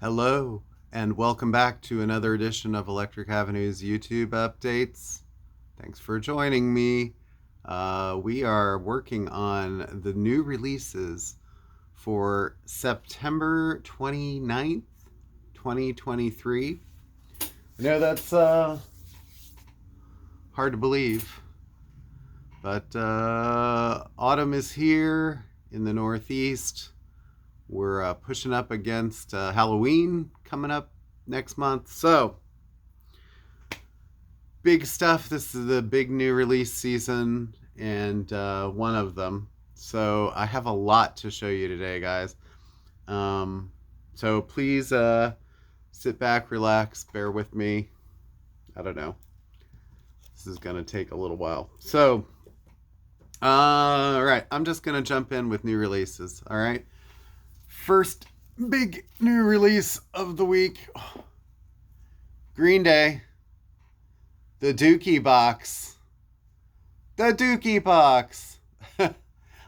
Hello, and welcome back to another edition of Electric Avenue's YouTube updates. Thanks for joining me. We are working on the new releases for September 29th, 2023. I know that's hard to believe, but autumn is here in the Northeast. We're pushing up against Halloween coming up next month. So, big stuff. This is the big new release season and one of them. So, I have a lot to show you today, guys. So, please sit back, relax, bear with me. I don't know. This is going to take a little while. So, all right. I'm just going to jump in with new releases. All right. First big new release of the week, Green Day, the Dookie Box. The Dookie Box.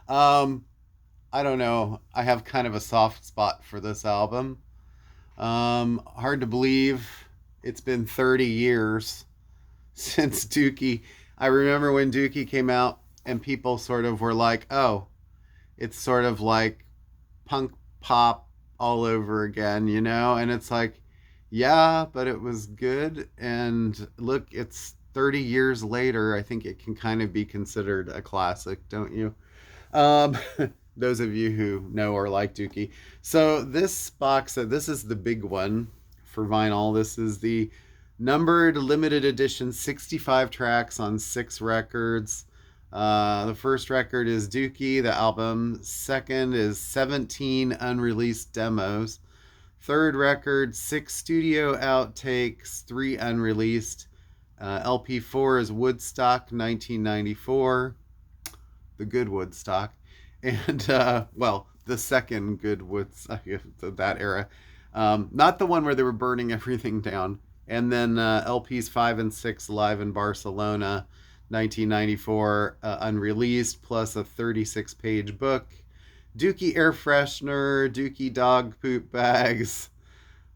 I don't know. I have kind of a soft spot for this album. Hard to believe it's been 30 years since Dookie. I remember when Dookie came out and people sort of were like, oh, it's sort of like punk pop all over again, you know? And it's like, yeah, but it was good. And look, it's 30 years later. I think it can kind of be considered a classic, don't you? Those of you who know or like Dookie. So this box set, this is the big one for vinyl. This is the numbered limited edition 65 tracks on 6 records. The first record is Dookie, the album. Second is 17 unreleased demos. Third record, 6 studio outtakes, 3 unreleased. LP4 is Woodstock 1994, the good Woodstock. And, the second good Woodstock of that era. Not the one where they were burning everything down. And then LPs 5 and 6 live in Barcelona. 1994, unreleased, plus a 36-page book. Dookie air freshener, Dookie dog poop bags,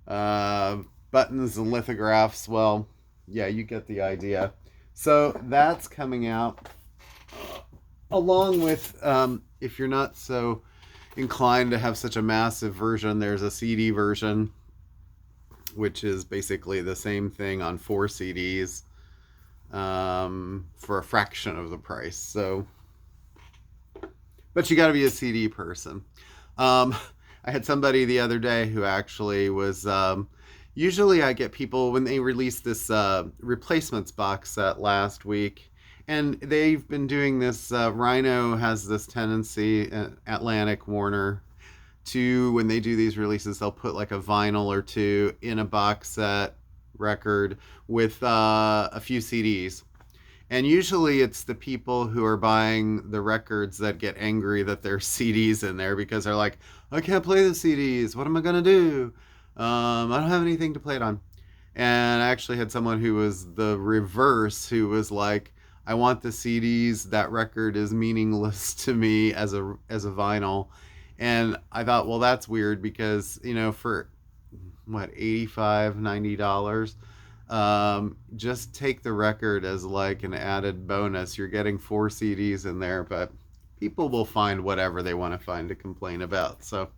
buttons and lithographs. Well, yeah, you get the idea. So that's coming out along with, if you're not so inclined to have such a massive version, there's a CD version, which is basically the same thing on 4 CDs. For a fraction of the price. So, but you got to be a CD person. I had somebody the other day who actually was, usually I get people when they release this replacements box set last week, and they've been doing this, Rhino has this tendency, Atlantic, Warner, to, when they do these releases, they'll put like a vinyl or two in a box set record with a few CDs. And usually it's the people who are buying the records that get angry that there's CDs in there, because they're like, I can't play the CDs. What am I going to do? I don't have anything to play it on. And I actually had someone who was the reverse, who was like, I want the CDs. That record is meaningless to me as a vinyl. And I thought, well, that's weird, because, you know, for what, $85, $90, just take the record as like an added bonus. You're getting 4 CDs in there, but people will find whatever they want to find to complain about. So,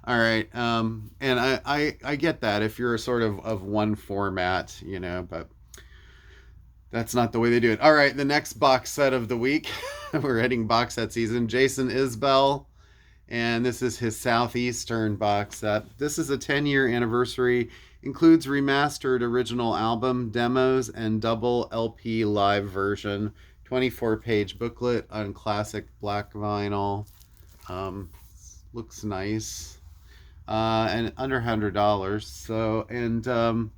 all right, and I get that if you're sort of one format, you know, but that's not the way they do it. All right, the next box set of the week, we're heading box set season. Jason Isbell. And this is his Southeastern box set. This is a 10-year anniversary. Includes remastered original album, demos, and double LP live version. 24-page booklet on classic black vinyl. Looks nice. And under $100. So, and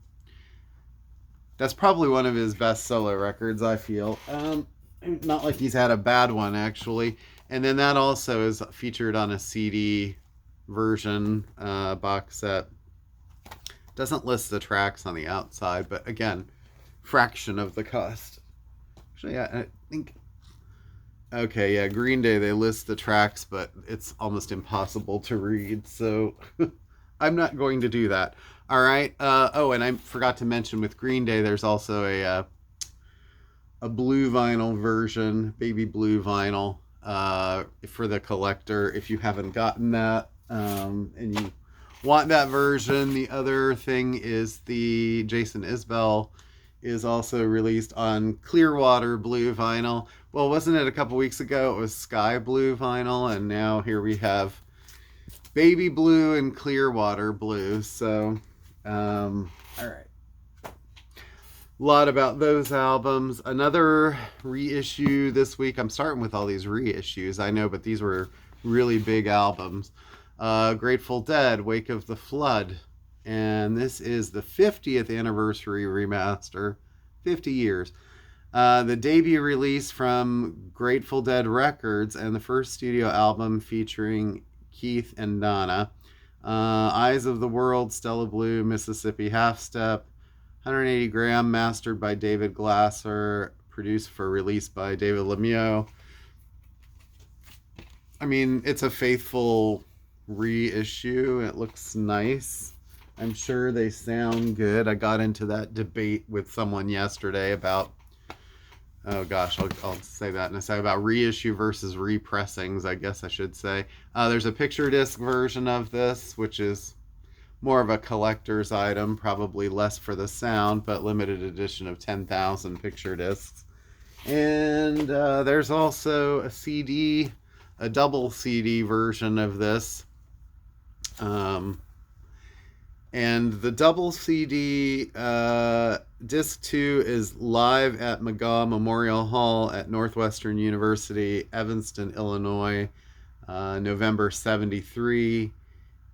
that's probably one of his best solo records, I feel. Not like he's had a bad one, actually. And then that also is featured on a CD version box set. Doesn't list the tracks on the outside, but again, fraction of the cost. Actually, yeah, I think... Okay, yeah, Green Day, they list the tracks, but it's almost impossible to read, so I'm not going to do that. All right. Oh, and I forgot to mention with Green Day, there's also a blue vinyl version, baby blue vinyl, for the collector. If you haven't gotten that, and you want that version, the other thing is the Jason Isbell is also released on Clearwater blue vinyl. Well, wasn't it a couple weeks ago? It was sky blue vinyl, and now here we have baby blue and Clearwater blue. So, all right. A lot about those albums. Another reissue this week. I'm starting with all these reissues, I know, but these were really big albums. Grateful Dead, Wake of the Flood. And this is the 50th anniversary remaster. 50 years. The debut release from Grateful Dead Records and the first studio album featuring Keith and Donna. Eyes of the World, Stella Blue, Mississippi Half Step. 180 gram, mastered by David Glazer, produced for release by David Lemieux. I mean, it's a faithful reissue. It looks nice. I'm sure they sound good. I got into that debate with someone yesterday about, oh gosh, I'll say that in a second, about reissue versus repressings, I guess I should say. There's a picture disc version of this, which is more of a collector's item, probably less for the sound, but limited edition of 10,000 picture discs. And there's also a CD, a double CD version of this. And the double CD, disc 2 is live at McGaw Memorial Hall at Northwestern University, Evanston, Illinois, November 73.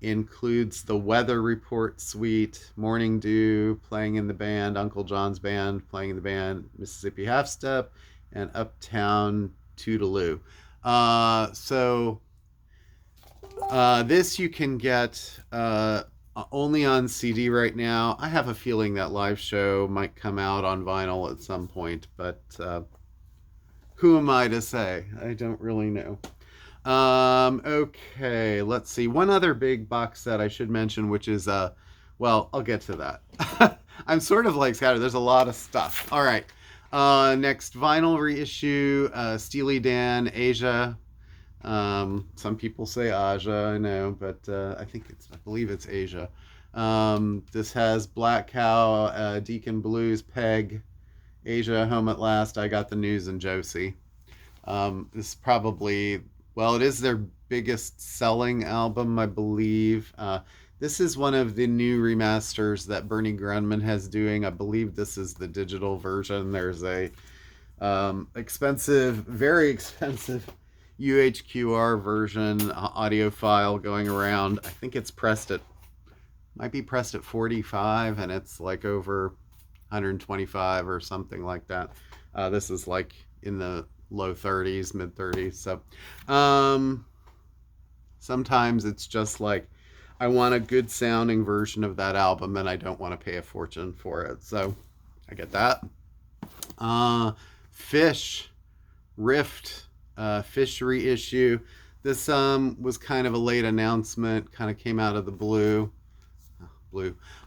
Includes the Weather Report Suite, Morning Dew playing in the band, Uncle John's Band playing in the band, Mississippi Half Step, and Uptown Toodaloo. This you can get only on CD right now. I have a feeling that live show might come out on vinyl at some point, but who am I to say? I don't really know. Okay, let's see. One other big box set I should mention, which is, well, I'll get to that. I'm sort of like scattered. There's a lot of stuff. All right. Next, vinyl reissue, Steely Dan Asia. Some people say Asia, I know, but I believe it's Asia. This has Black Cow, Deacon Blues, Peg, Asia, Home at Last, I Got the News, and Josie. This is probably, well, it is their biggest selling album, I believe. This is one of the new remasters that Bernie Grundman has doing. I believe this is the digital version. There's a expensive, very expensive UHQR version audio file going around. I think it's might be pressed at 45, and it's like over 125 or something like that. This is like in the low 30s, mid 30s. So sometimes it's just like, I want a good sounding version of that album and I don't want to pay a fortune for it. So I get that. Fish, Rift, Fish reissue. This was kind of a late announcement, kind of came out of the blue.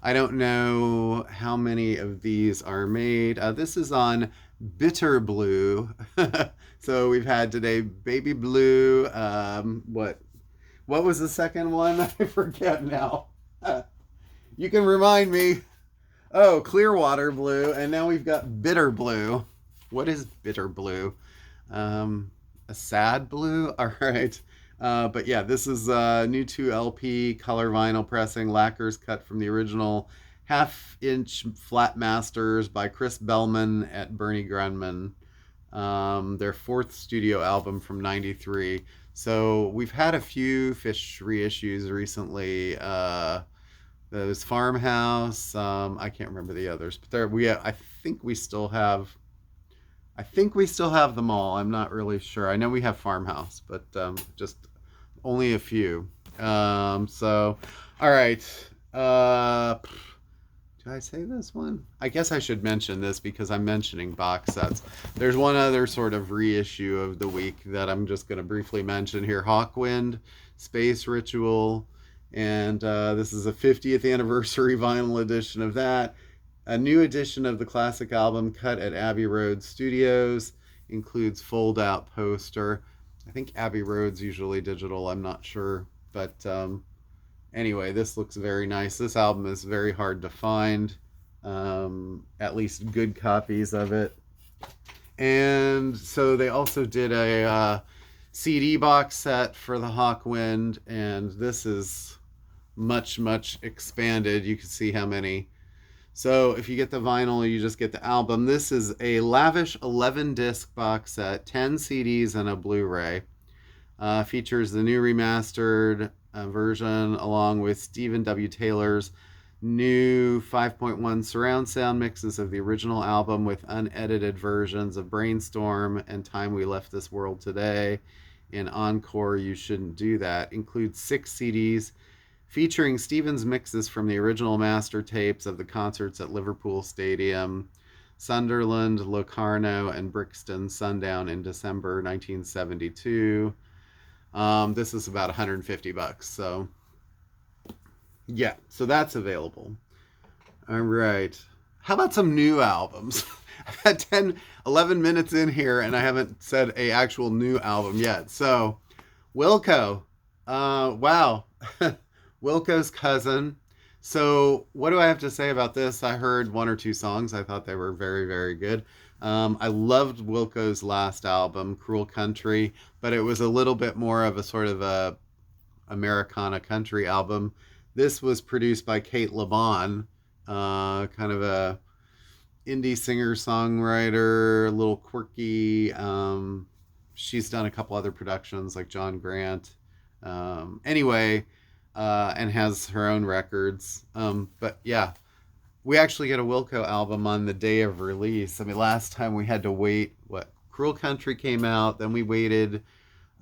I don't know how many of these are made. This is on Bitter Blue. So we've had today Baby Blue. What was the second one? I forget now. You can remind me. Oh, Clearwater Blue, and now we've got Bitter Blue. What is Bitter Blue? A sad blue? All right. But yeah, this is new 2LP color vinyl pressing, lacquers cut from the original half-inch flat masters by Chris Bellman at Bernie Grundman. Their fourth studio album from '93. So we've had a few Fish reissues recently. There's Farmhouse. I can't remember the others, but I think we still have them all. I'm not really sure. I know we have Farmhouse, but just only a few. So, all right. Did I say this one? I guess I should mention this because I'm mentioning box sets. There's one other sort of reissue of the week that I'm just going to briefly mention here. Hawkwind, Space Ritual, And this is a 50th anniversary vinyl edition of that. A new edition of the classic album cut at Abbey Road Studios includes fold-out poster. I think Abbey Road's usually digital, I'm not sure. But anyway, this looks very nice. This album is very hard to find, at least good copies of it. And so they also did a CD box set for the Hawkwind, and this is much, much expanded. You can see how many. So if you get the vinyl, you just get the album. This is a lavish 11-disc box set, 10 CDs and a Blu-ray. Features the new remastered version along with Stephen W. Taylor's new 5.1 surround sound mixes of the original album with unedited versions of Brainstorm and Time We Left This World Today. And Encore, You Shouldn't Do That. Includes 6 CDs featuring Stephen's mixes from the original master tapes of the concerts at Liverpool Stadium, Sunderland, Locarno, and Brixton Sundown in December 1972. This is about $150, so yeah, so that's available. All right. How about some new albums? I've had 11 minutes in here and I haven't said a actual new album yet. So, Wilco. Wow. Wilco's cousin. So, what do I have to say about this? I heard 1 or 2 songs. I thought they were very, very good. I loved Wilco's last album, Cruel Country, but it was a little bit more of a sort of a Americana country album. This was produced by Kate LeBon, kind of a indie singer-songwriter, a little quirky. She's done a couple other productions like John Grant. Anyway, and has her own records. But yeah, we actually get a Wilco album on the day of release. I mean, last time we had to wait, Cruel Country came out, then we waited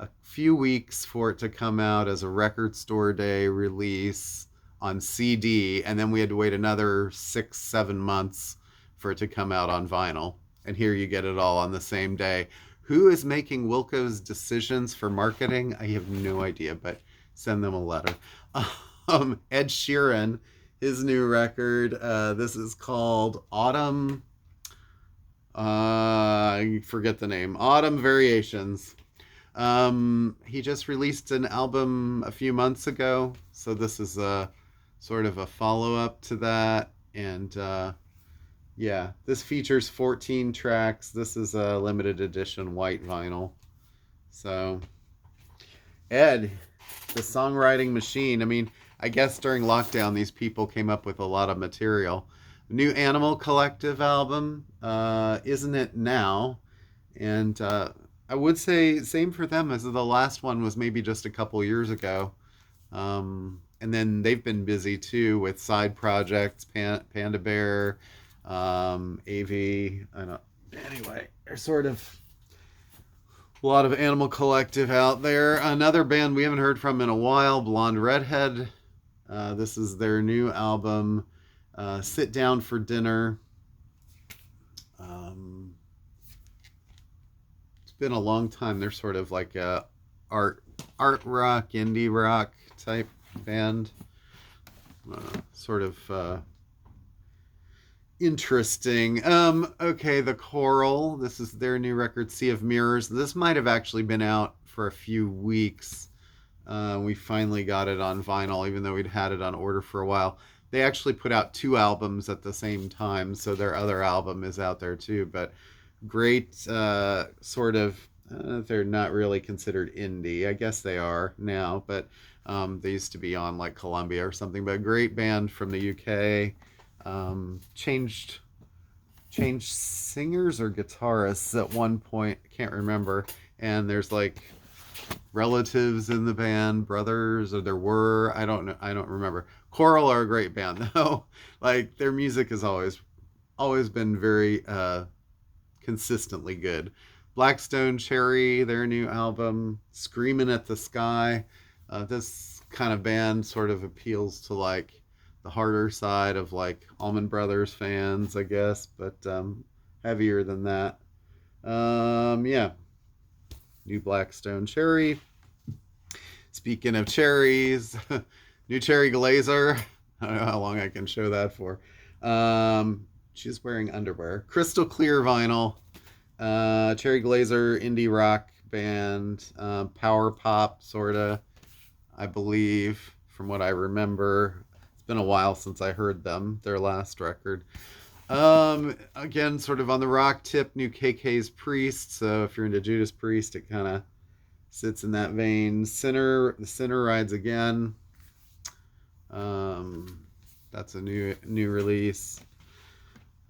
a few weeks for it to come out as a record store day release on CD, and then we had to wait another 6-7 months for it to come out on vinyl. And here you get it all on the same day. Who is making Wilco's decisions for marketing? I have no idea, but send them a letter. Ed Sheeran, his new record, this is called Autumn, I forget the name, Autumn Variations. He just released an album a few months ago, so this is a sort of a follow-up to that. And yeah, this features 14 tracks. This is a limited edition white vinyl. So Ed, the songwriting machine. I mean, I guess during lockdown these people came up with a lot of material. New Animal Collective album, Isn't It Now? And I would say same for them, as the last one was maybe just a couple years ago. And then they've been busy too with side projects, Panda Bear, AV. I don't. Anyway, there's sort of a lot of Animal Collective out there. Another band we haven't heard from in a while, Blonde Redhead. This is their new album, Sit Down for Dinner. It's been a long time. They're sort of like a art rock, indie rock type band. Sort of interesting. Okay, The Coral. This is their new record, Sea of Mirrors. This might have actually been out for a few weeks. We finally got it on vinyl, even though we'd had it on order for a while. They actually put out 2 albums at the same time, so their other album is out there too. But great, sort of, they're not really considered indie. I guess they are now, but they used to be on like Columbia or something. But a great band from the UK. Changed singers or guitarists at one point. I can't remember. And there's like relatives in the band, brothers, or there were. I don't know. I don't remember. Coral are a great band though. Like their music has always been very consistently good. Blackstone Cherry, their new album, Screaming at the Sky. This kind of band sort of appeals to like the harder side of like Allman Brothers fans, I guess, but heavier than that. Yeah. New Blackstone Cherry. Speaking of cherries, New Cherry Glazer. I don't know how long I can show that for. She's wearing underwear. Crystal clear vinyl. Cherry Glazer, indie rock band, power pop, sorta, I believe, from what I remember. It's been a while since I heard them, their last record. Again, sort of on the rock tip, new KK's Priest. So if you're into Judas Priest, it kind of sits in that vein. The Sinner Rides Again. That's a new release.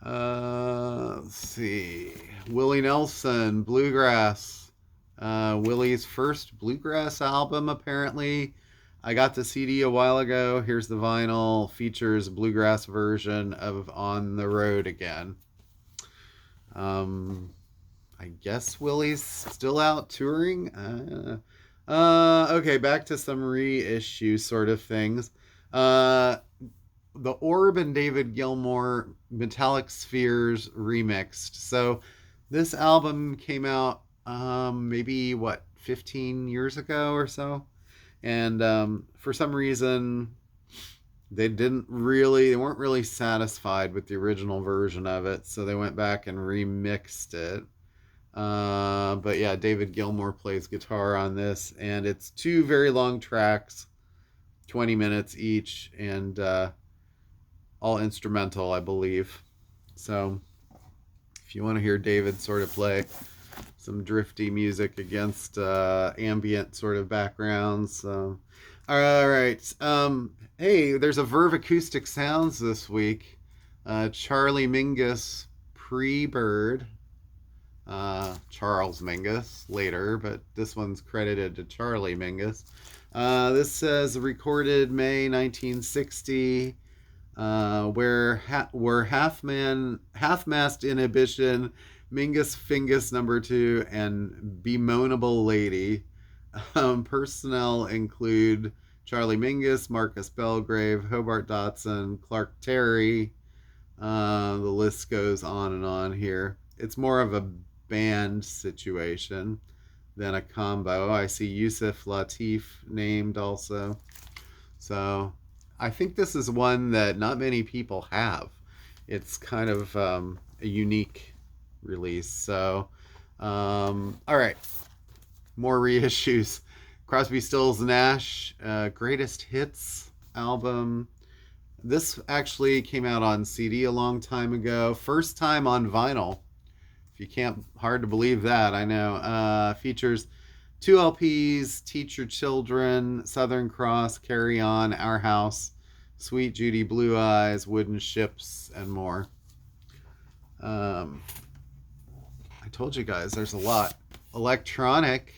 Let's see. Willie Nelson, Bluegrass. Willie's first Bluegrass album, apparently. I got the CD a while ago. Here's the vinyl. Features a Bluegrass version of On the Road Again. I guess Willie's still out touring. Okay, back to some reissue sort of things. The Orb and David Gilmour Metallic Spheres remixed. So this album came out maybe 15 years ago or so, and for some reason they weren't really satisfied with the original version of it, so they went back and remixed it. But yeah, David Gilmour plays guitar on this, and it's 2 very long tracks, 20 minutes each, and all instrumental, I believe. So if you want to hear David sort of play some drifty music against ambient sort of backgrounds. So, all right. Hey, there's a Verve Acoustic Sounds this week. Charlie Mingus Pre-Bird. Charles Mingus later, but this one's credited to Charlie Mingus. This says recorded May 1960. Where half-mast inhibition, Mingus Fingus number 2, and Bemoanable Lady. Personnel include Charlie Mingus, Marcus Belgrave, Hobart Dotson, Clark Terry. The list goes on and on here. It's more of a band situation than a combo. I see Yusuf Lateef named also. So I think this is one that not many people have. It's kind of a unique release. So, all right, more reissues. Crosby, Stills, Nash, Greatest Hits album. This actually came out on CD a long time ago. First time on vinyl. If you can't, hard to believe that, I know. Features 2 LPs, Teach Your Children, Southern Cross, Carry On, Our House, Sweet Judy Blue Eyes, Wooden Ships, and more. I told you guys, there's a lot. Electronic.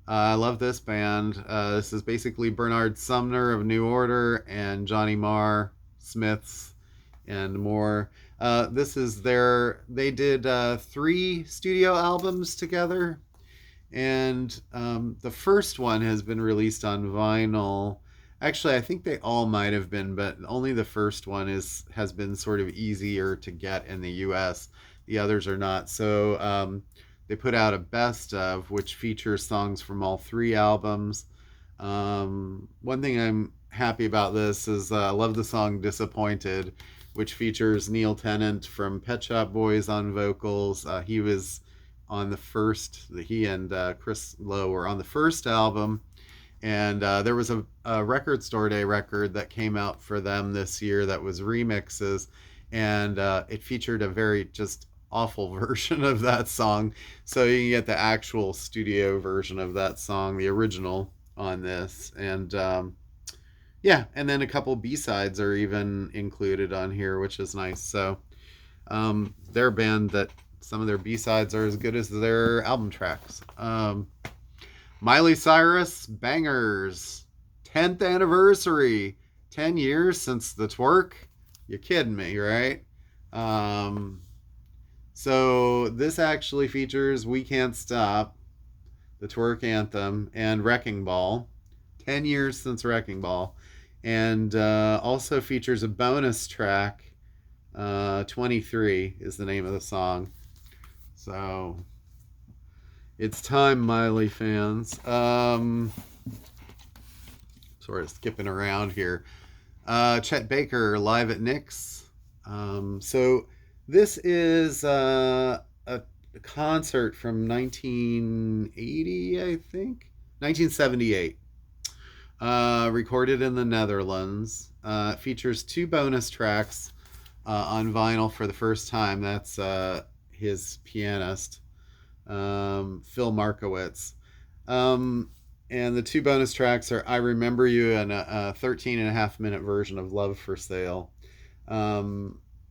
I love this band. This is basically Bernard Sumner of New Order and Johnny Marr, Smiths, and more. They did 3 studio albums together. And the first one has been released on vinyl. Actually, I think they all might have been, but only the first one has been sort of easier to get in the US. The others are not. So they put out a best of, which features songs from all 3 albums. One thing I'm happy about this is I love the song Disappointed, which features Neil Tennant from Pet Shop Boys on vocals. He was on the first, he and Chris Lowe were on the first album. And there was a Record Store Day record that came out for them this year that was remixes. And it featured a very just awful version of that song. So you can get the actual studio version of that song, the original, on this. And yeah, and then a couple B-sides are even included on here, which is nice. So they're a band that some of their B-sides are as good as their album tracks. Miley Cyrus, Bangers, 10th anniversary, 10 years since the twerk. You're kidding me, right? So this actually features We Can't Stop, the twerk anthem, and Wrecking Ball. 10 years since Wrecking Ball. And also features a bonus track. 23 is the name of the song. So it's time, Miley fans. sort of skipping around here. Chet Baker live at Nick's. So this is a concert from 1980, I think, 1978. Recorded in the Netherlands. It features 2 bonus tracks on vinyl for the first time. That's his pianist, Phil Markowitz. And the 2 bonus tracks are I Remember You and a 13.5-minute version of Love for Sale.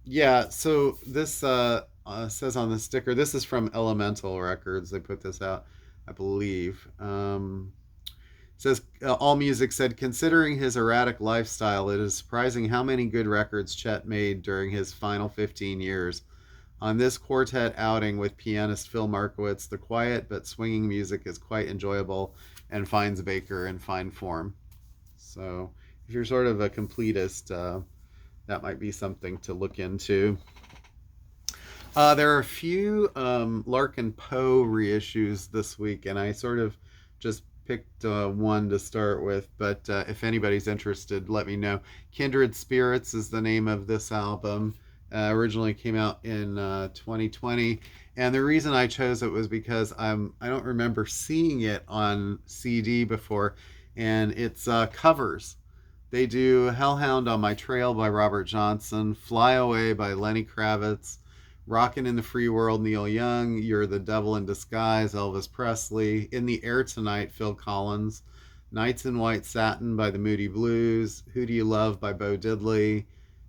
Yeah, so this says on the sticker, this is from Elemental Records. They put this out, I believe. Says All Music said, considering his erratic lifestyle, it is surprising how many good records Chet made during his final 15 years. On this quartet outing with pianist Phil Markowitz, the quiet but swinging music is quite enjoyable and finds Baker in fine form. So if you're sort of a completist, that might be something to look into. There are a few Larkin Poe reissues this week, and I sort of just picked one to start with, but if anybody's interested, let me know. Kindred Spirits is the name of this album. Originally came out in 2020, and the reason I chose it was because I don't remember seeing it on CD before, and it's covers. They do Hellhound on My Trail by Robert Johnson, Fly Away by Lenny Kravitz, Rockin' in the Free World, Neil Young, You're the Devil in Disguise, Elvis Presley, In the Air Tonight, Phil Collins, Nights in White Satin by the Moody Blues, Who Do You Love by Bo Diddley,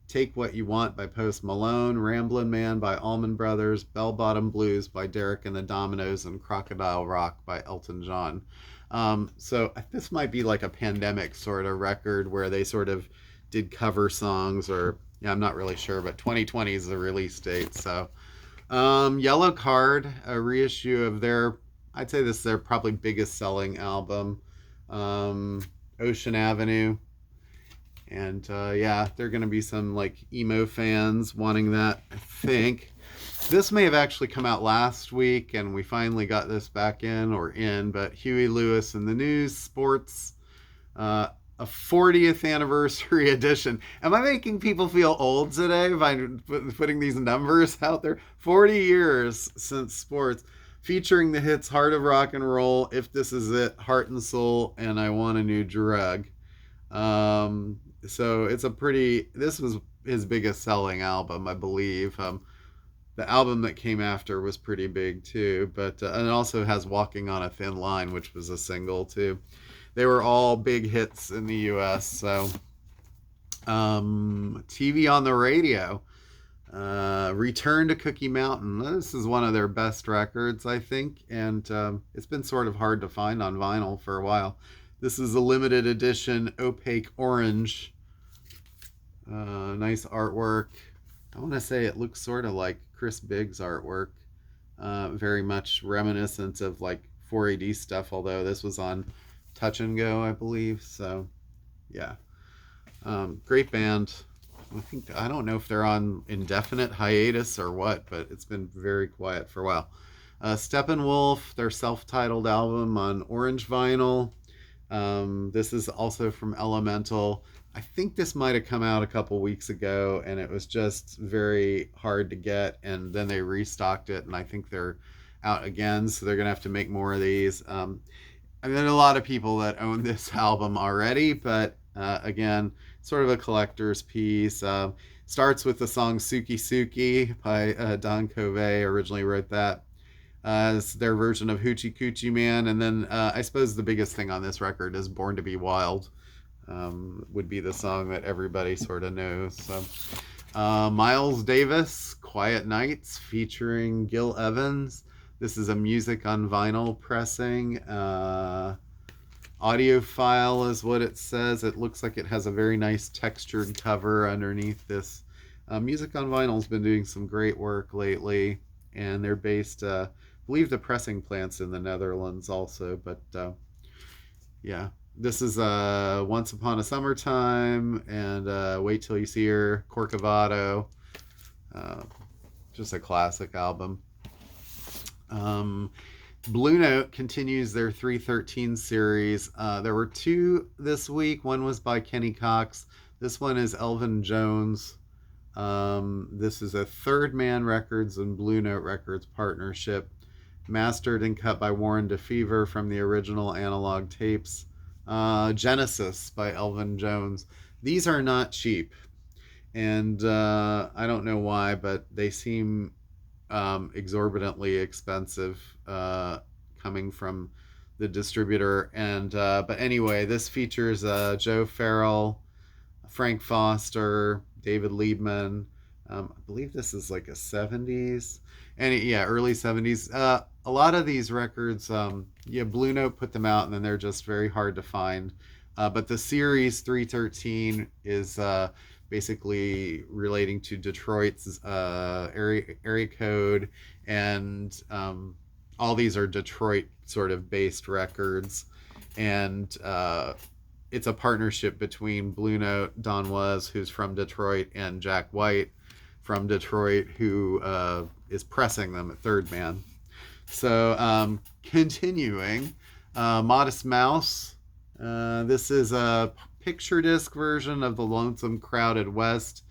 Take What You Want by Post Malone, Ramblin' Man by Allman Brothers, Bell Bottom Blues by Derek and the Dominoes, and Crocodile Rock by Elton John. So this might be like a pandemic sort of record where they sort of did cover songs, or yeah, I'm not really sure, but 2020 is the release date. So Yellowcard, a reissue of their, I'd say this is their probably biggest selling album, Ocean Avenue. And yeah, there are going to be some like emo fans wanting that, I think. This may have actually come out last week, and we finally got this back in, but Huey Lewis and the News Sports, a 40th anniversary edition. Am I making people feel old today by putting these numbers out there? 40 years since Sports, featuring the hits Heart of Rock and Roll, If This Is It, Heart and Soul, and I Want a New Drug. So it's this was his biggest selling album, I believe. The album that came after was pretty big too, but and it also has Walking on a Thin Line, which was a single too. They were all big hits in the US. So TV on the Radio, Return to Cookie Mountain. This is one of their best records, I think, and it's been sort of hard to find on vinyl for a while. This is a limited edition opaque orange. Nice artwork. I want to say it looks sort of like Chris Biggs' artwork. Very much reminiscent of like 4AD stuff, although this was on Touch and Go, I believe. So, yeah. Great band. I don't know if they're on indefinite hiatus or what, but it's been very quiet for a while. Steppenwolf, their self-titled album on orange vinyl. This is also from Elemental. I think this might have come out a couple weeks ago, and it was just very hard to get, and then they restocked it, and I think they're out again, so they're going to have to make more of these. I mean, there are a lot of people that own this album already, but again, sort of a collector's piece. Starts with the song Suki Suki by Don Covay, originally wrote that. It's their version of Hoochie Coochie Man, and then I suppose the biggest thing on this record is Born to Be Wild. Would be the song that everybody sort of knows. So, Miles Davis, Quiet Nights, featuring Gil Evans. This is a music on vinyl pressing. Audiophile is what it says. It looks like it has a very nice textured cover underneath this. Music on Vinyl's been doing some great work lately, and they're based, I believe the pressing plant's in the Netherlands also, but yeah. This is Once Upon a Summertime and Wait Till You See Her, Corcovado. Just a classic album. Blue Note continues their 313 series. There were two this week. One was by Kenny Cox. This one is Elton Jones. This is a Third Man Records and Blue Note Records partnership, mastered and cut by Warren DeFever from the original analog tapes. Genesis by Elton Jones. These are not cheap, and I don't know why, but they seem exorbitantly expensive coming from the distributor. And but anyway, this features Joe Farrell, Frank Foster, David Liebman. I believe this is like a 70s, and yeah, early 70s. A lot of these records, Blue Note put them out, and then they're just very hard to find. But the series 313 is basically relating to Detroit's area code, and all these are Detroit sort of based records, and it's a partnership between Blue Note, Don Was, who's from Detroit, and Jack White from Detroit, who is pressing them at Third Man. So continuing, Modest Mouse. This is a picture disc version of the Lonesome Crowded West.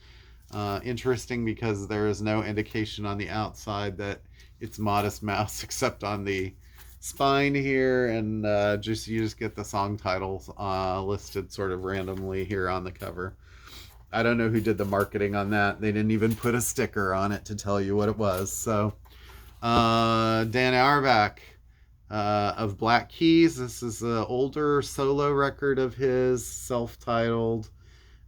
Interesting because there is no indication on the outside that it's Modest Mouse except on the spine here, and you just get the song titles listed sort of randomly here on the cover. I don't know who did the marketing on that. They didn't even put a sticker on it to tell you what it was. So Dan Auerbach of Black Keys. This is an older solo record of his, self-titled.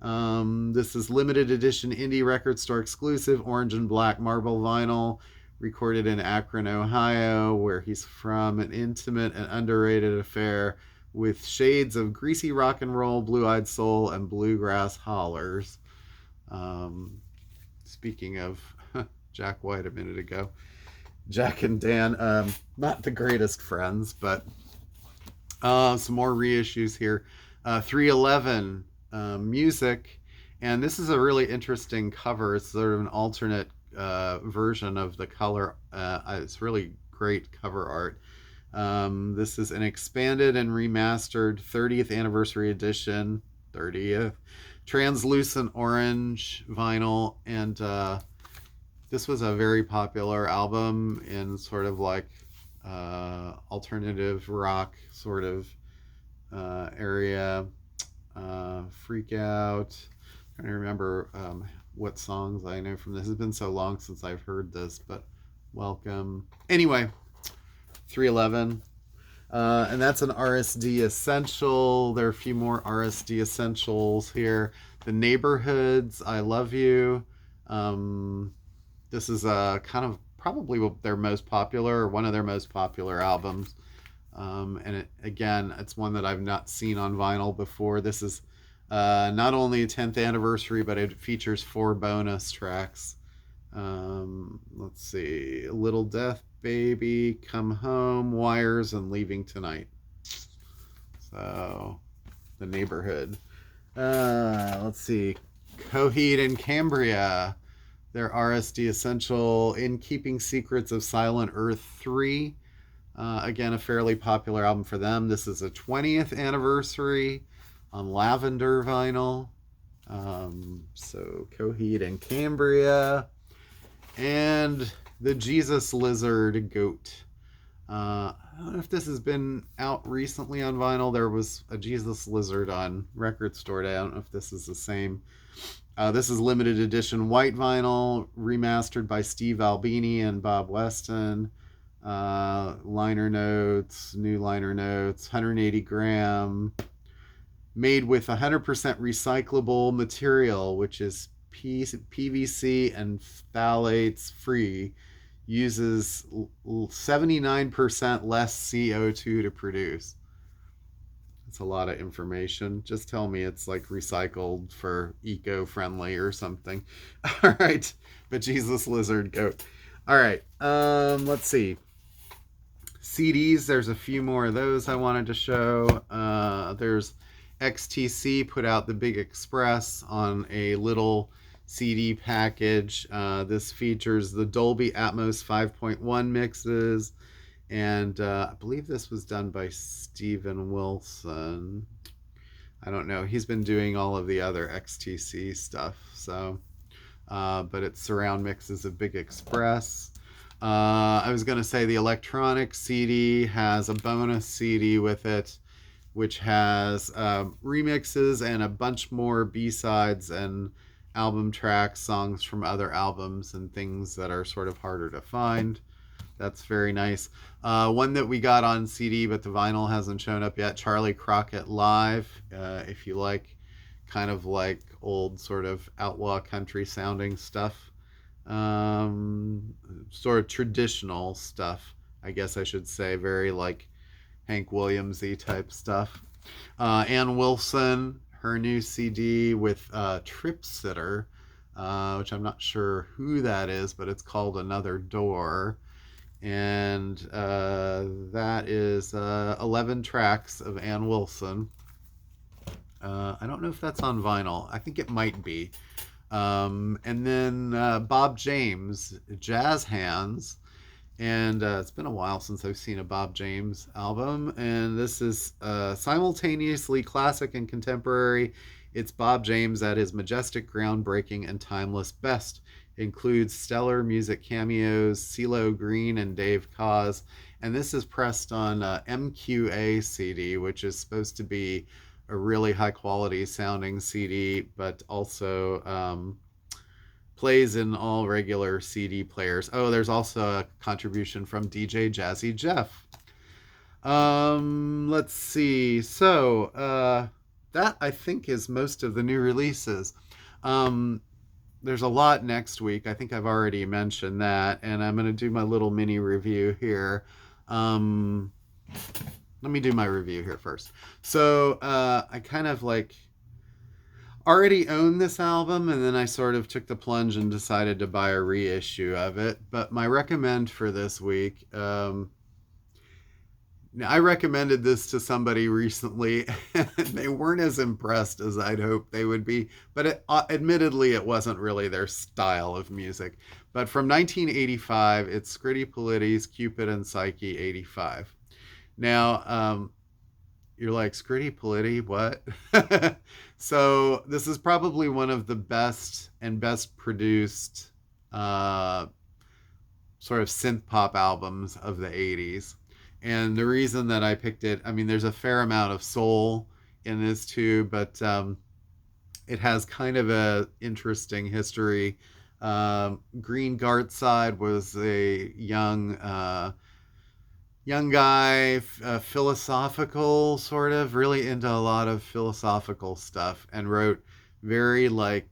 This is limited edition indie record store exclusive, orange and black marble vinyl, recorded in Akron, Ohio, where he's from. An intimate and underrated affair with shades of greasy rock and roll, blue-eyed soul, and bluegrass hollers. Speaking of Jack White a minute ago, Jack and Dan, not the greatest friends, but some more reissues here. 311 Music, and this is a really interesting cover. It's sort of an alternate version of the color. It's really great cover art. This is an expanded and remastered 30th anniversary edition, 30th, translucent orange vinyl, and this was a very popular album in sort of like alternative rock sort of area. Freak Out. I'm trying to remember what songs I know from this. It's been so long since I've heard this, but Welcome. Anyway, 311. And that's an RSD Essential. There are a few more RSD Essentials here. The Neighborhoods, I Love You. This is kind of probably their most popular, or one of their most popular albums. And again, it's one that I've not seen on vinyl before. This is not only a 10th anniversary, but it features 4 bonus tracks. Let's see, Little Death Baby, Come Home, Wires, and Leaving Tonight. So, The Neighborhood. Let's see, Coheed and Cambria, their RSD Essential, In Keeping Secrets of Silent Earth 3. Again, a fairly popular album for them. This is a 20th anniversary on lavender vinyl. So Coheed and Cambria. And the Jesus Lizard Goat. I don't know if this has been out recently on vinyl. There was a Jesus Lizard on Record Store Day. I don't know if this is the same. This is limited edition white vinyl, remastered by Steve Albini and Bob Weston. Liner notes, new liner notes, 180 gram, made with 100% recyclable material, which is PVC and phthalates free, uses 79% less CO2 to produce. It's a lot of information. Just tell me it's like recycled for eco-friendly or something. All right, but Jesus Lizard Goat. All right, let's see. CDs, there's a few more of those I wanted to show. There's XTC put out the Big Express on a little CD package. This features the Dolby Atmos 5.1 mixes And I believe this was done by Steven Wilson. I don't know. He's been doing all of the other XTC stuff. So, but it's surround mixes of Big Express. I was going to say the electronic CD has a bonus CD with it, which has remixes and a bunch more B-sides and album tracks, songs from other albums, and things that are sort of harder to find. That's very nice. One that we got on CD, but the vinyl hasn't shown up yet, Charlie Crockett Live. If you like kind of like old sort of outlaw country sounding stuff. Sort of traditional stuff, I guess I should say. Very like Hank Williams-y type stuff. Ann Wilson, her new CD with Trip Sitter, which I'm not sure who that is, but it's called Another Door. And that is 11 tracks of Ann Wilson. I don't know if that's on vinyl. I think it might be. And then Bob James, Jazz Hands. And it's been a while since I've seen a Bob James album. And this is simultaneously classic and contemporary. It's Bob James at his majestic, groundbreaking, and timeless best. Includes stellar music cameos, CeeLo Green and Dave Koz. And this is pressed on MQA CD, which is supposed to be a really high quality sounding CD, but also plays in all regular CD players. Oh, there's also a contribution from DJ Jazzy Jeff. Let's see. So that I think is most of the new releases. There's a lot next week. I think I've already mentioned that, and I'm going to do my little mini review here. Let me do my review here first. So I kind of like already own this album, and then I sort of took the plunge and decided to buy a reissue of it. But my recommend for this week, I recommended this to somebody recently, and they weren't as impressed as I'd hoped they would be. But admittedly, it wasn't really their style of music. But from 1985, it's Scritti Politi's Cupid and Psyche 85. Now, you're like, Scritti Politti, what? So this is probably one of the best and best produced sort of synth pop albums of the 80s. And the reason that I picked it, I mean, there's a fair amount of soul in this too, but it has kind of a interesting history. Green Gartside was a young guy, philosophical, sort of, really into a lot of philosophical stuff, and wrote very like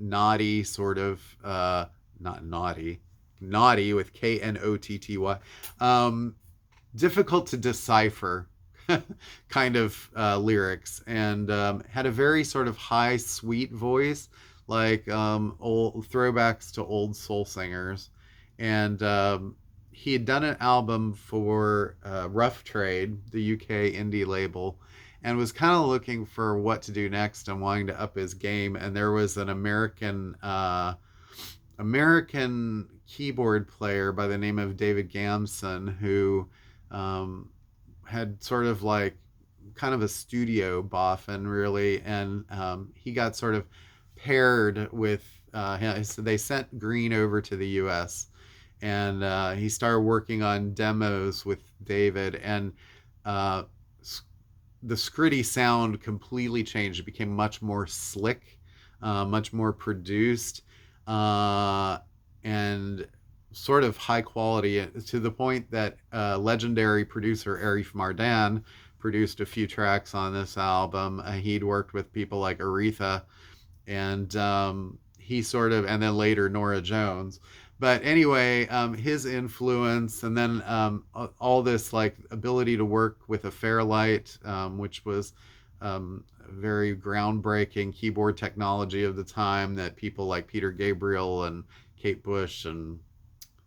naughty sort of, not naughty, naughty with Knotty, difficult to decipher kind of lyrics, and had a very sort of high, sweet voice, like old throwbacks to old soul singers. And he had done an album for Rough Trade, the UK indie label, and was kind of looking for what to do next and wanting to up his game. And there was an American keyboard player by the name of David Gamson who had sort of like kind of a studio boffin, really, and he got sort of paired with so they sent Green over to the US, and he started working on demos with David, and the Scritti sound completely changed. It became much more slick, much more produced, and sort of high quality, to the point that legendary producer Arif Mardan produced a few tracks on this album. He'd worked with people like Aretha, and he sort of, and then later Norah Jones. But anyway, his influence, and then all this like ability to work with a Fairlight, which was very groundbreaking keyboard technology of the time that people like Peter Gabriel and Kate Bush and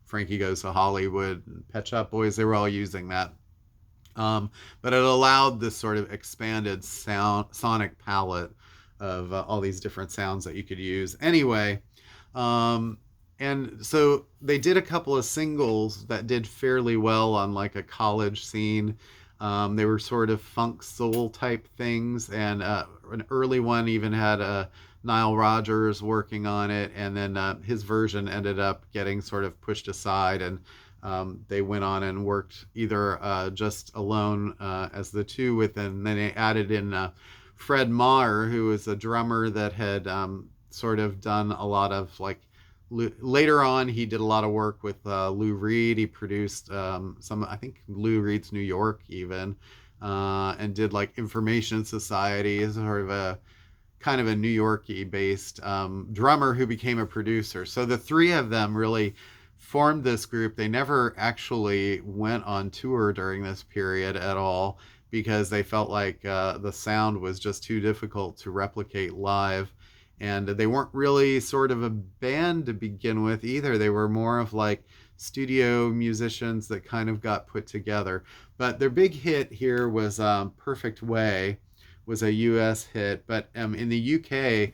Frankie Goes to Hollywood and Pet Shop Boys, they were all using that. But it allowed this sort of expanded sonic palette of all these different sounds that you could use. Anyway, and so they did a couple of singles that did fairly well on like a college scene. They were sort of funk soul type things, and an early one even had Nile Rodgers working on it, and then his version ended up getting sort of pushed aside, and they went on and worked either just alone as the two with, and then they added in Fred Maher, who was a drummer that had sort of done a lot of like later on he did a lot of work with Lou Reed. He produced some, I think, Lou Reed's New York even, and did like Information Society, as sort of a kind of a New York-y based drummer who became a producer. So the three of them really formed this group. They never actually went on tour during this period at all because they felt like the sound was just too difficult to replicate live. And they weren't really sort of a band to begin with either. They were more of like studio musicians that kind of got put together. But their big hit here was Perfect Way, was a US hit. But in the UK,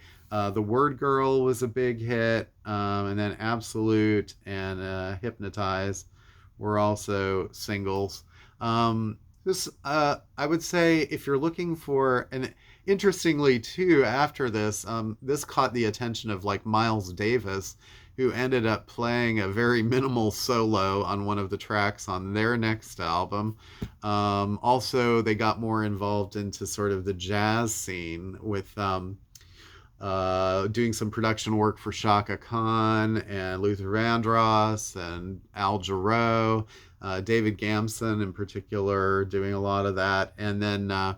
The Word Girl was a big hit. And then Absolute and Hypnotize were also singles. This, I would say, if you're looking for, and interestingly too, after this, this caught the attention of like Miles Davis, who ended up playing a very minimal solo on one of the tracks on their next album. Also, they got more involved into sort of the jazz scene with doing some production work for Shaka Khan and Luther Vandross and Al Jarreau. David Gamson in particular doing a lot of that. And then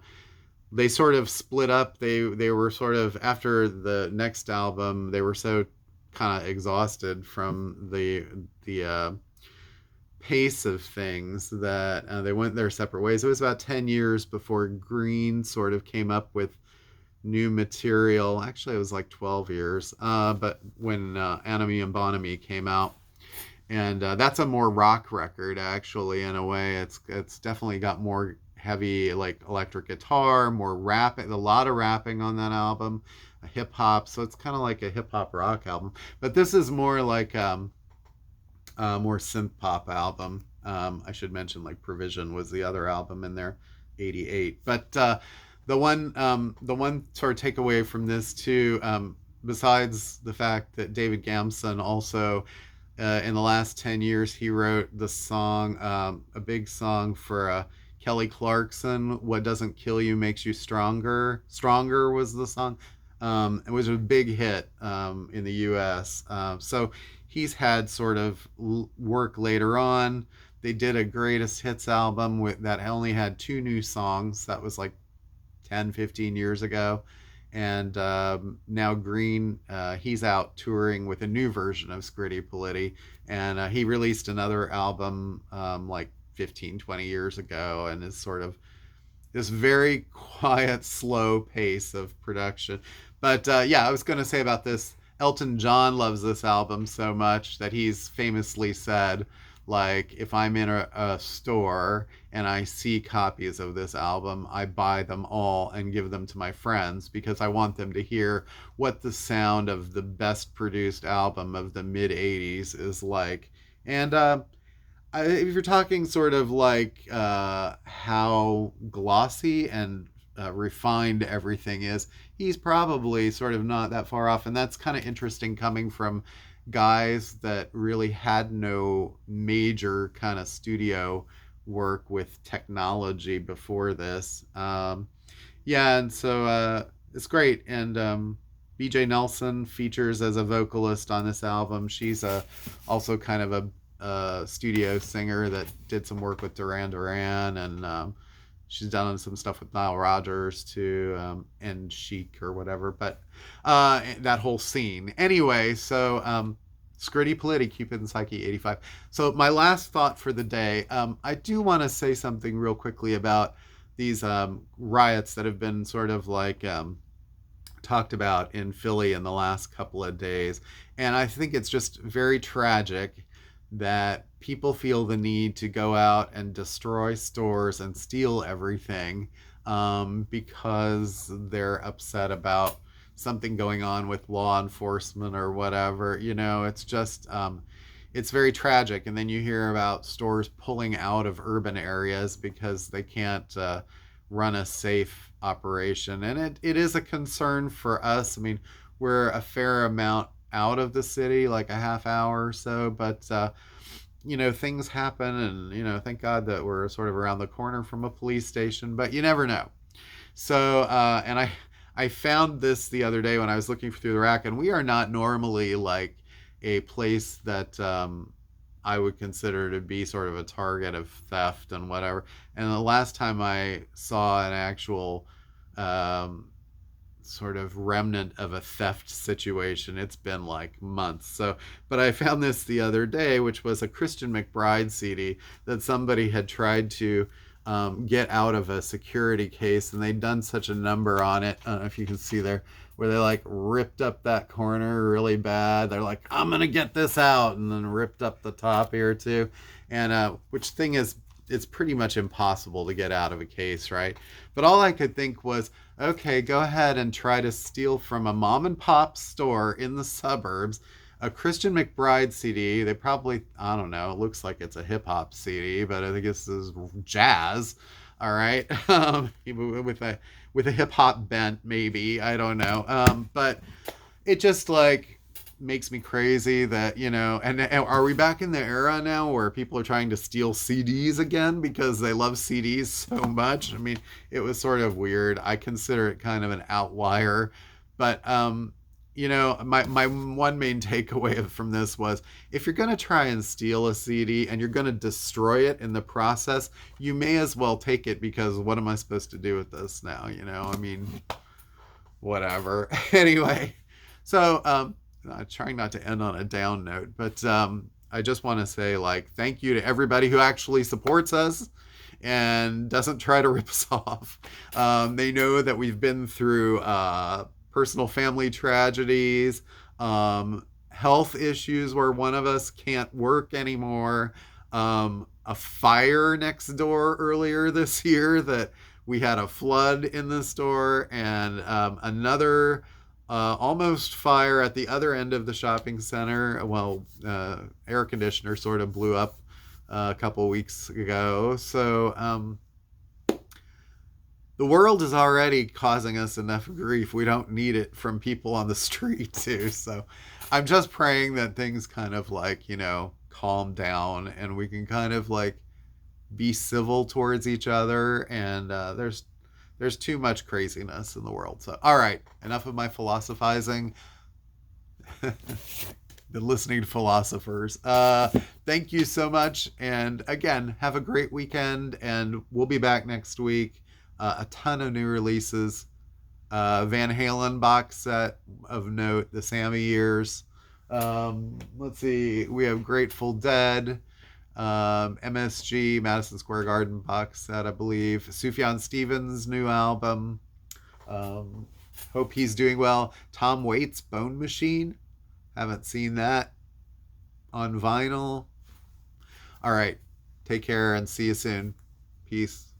they sort of split up. They were sort of, after the next album, they were so kind of exhausted from the pace of things that they went their separate ways. It was about 10 years before Green sort of came up with new material. Actually, it was like 12 years. But when Anime and Bonamy came out, and that's a more rock record, actually, in a way. It's definitely got more heavy like electric guitar, more rapping, a lot of rapping on that album, hip hop. So it's kind of like a hip hop rock album. But this is more like more synth pop album. I should mention like Provision was the other album in there, '88. But the one sort of takeaway from this too, besides the fact that David Gamson also in the last 10 years, he wrote the song, a big song for Kelly Clarkson, What Doesn't Kill You Makes You Stronger. Stronger was the song. It was a big hit in the US. So he's had sort of work later on. They did a greatest hits album that only had 2 new songs. That was like 10, 15 years ago. And now Green, he's out touring with a new version of Scritti Politti. And he released another album like 15, 20 years ago, and is sort of this very quiet, slow pace of production. But yeah, I was going to say about this, Elton John loves this album so much that he's famously said, like, if I'm in a store and I see copies of this album, I buy them all and give them to my friends because I want them to hear what the sound of the best produced album of the mid 80s is like. And if you're talking sort of like how glossy and refined everything is, he's probably sort of not that far off. And that's kind of interesting coming from guys that really had no major kind of studio work with technology before this. Yeah, and so it's great. And BJ Nelson features as a vocalist on this album. She's also kind of a studio singer that did some work with Duran Duran, and she's done some stuff with Nile Rodgers too, and Chic or whatever. But that whole scene. Anyway, so Scritti Politti, Cupid and Psyche, 85. So my last thought for the day, I do want to say something real quickly about these riots that have been sort of like talked about in Philly in the last couple of days. And I think it's just very tragic that people feel the need to go out and destroy stores and steal everything because they're upset about something going on with law enforcement or whatever. It's just it's very tragic. And then you hear about stores pulling out of urban areas because they can't run a safe operation. And it is a concern for us. I mean, we're a fair amount out of the city, like a half hour or so, but things happen, and thank God that we're sort of around the corner from a police station, but you never know. So and I found this the other day when I was looking through the rack, and we are not normally like a place that I would consider to be sort of a target of theft and whatever. And the last time I saw an actual sort of remnant of a theft situation, it's been like months. So, but I found this the other day, which was a Christian McBride CD that somebody had tried to get out of a security case, and they'd done such a number on it. I don't know if you can see there, where they like ripped up that corner really bad. They're like, I'm gonna get this out, and then ripped up the top here too. And which thing is, it's pretty much impossible to get out of a case, right? But all I could think was, okay, go ahead and try to steal from a mom and pop store in the suburbs a Christian McBride CD. They probably, I don't know, it looks like it's a hip hop CD, but I think this is jazz. All right. With a hip hop bent, maybe, I don't know. But it just like makes me crazy that, and are we back in the era now where people are trying to steal CDs again because they love CDs so much? I mean, it was sort of weird. I consider it kind of an outlier, but my one main takeaway from this was, if you're going to try and steal a CD and you're going to destroy it in the process, you may as well take it, because what am I supposed to do with this now? I mean, whatever. Anyway, so I'm trying not to end on a down note, but I just want to say, like, thank you to everybody who actually supports us and doesn't try to rip us off. They know that we've been through personal family tragedies, health issues where one of us can't work anymore, a fire next door earlier this year that we had a flood in the store, and another almost fire at the other end of the shopping center. Well, air conditioner sort of blew up a couple weeks ago. So the world is already causing us enough grief. We don't need it from people on the street too. So I'm just praying that things kind of like, calm down, and we can kind of like be civil towards each other. And there's too much craziness in the world. So, all right, enough of my philosophizing. Been listening to philosophers. Thank you so much. And again, have a great weekend. And we'll be back next week. A ton of new releases. Van Halen box set of note, the Sammy years. Let's see. We have Grateful Dead. MSG, Madison Square Garden box set, I believe. Sufjan Stevens' new album. Hope he's doing well. Tom Waits' Bone Machine. Haven't seen that on vinyl. All right. Take care and see you soon. Peace.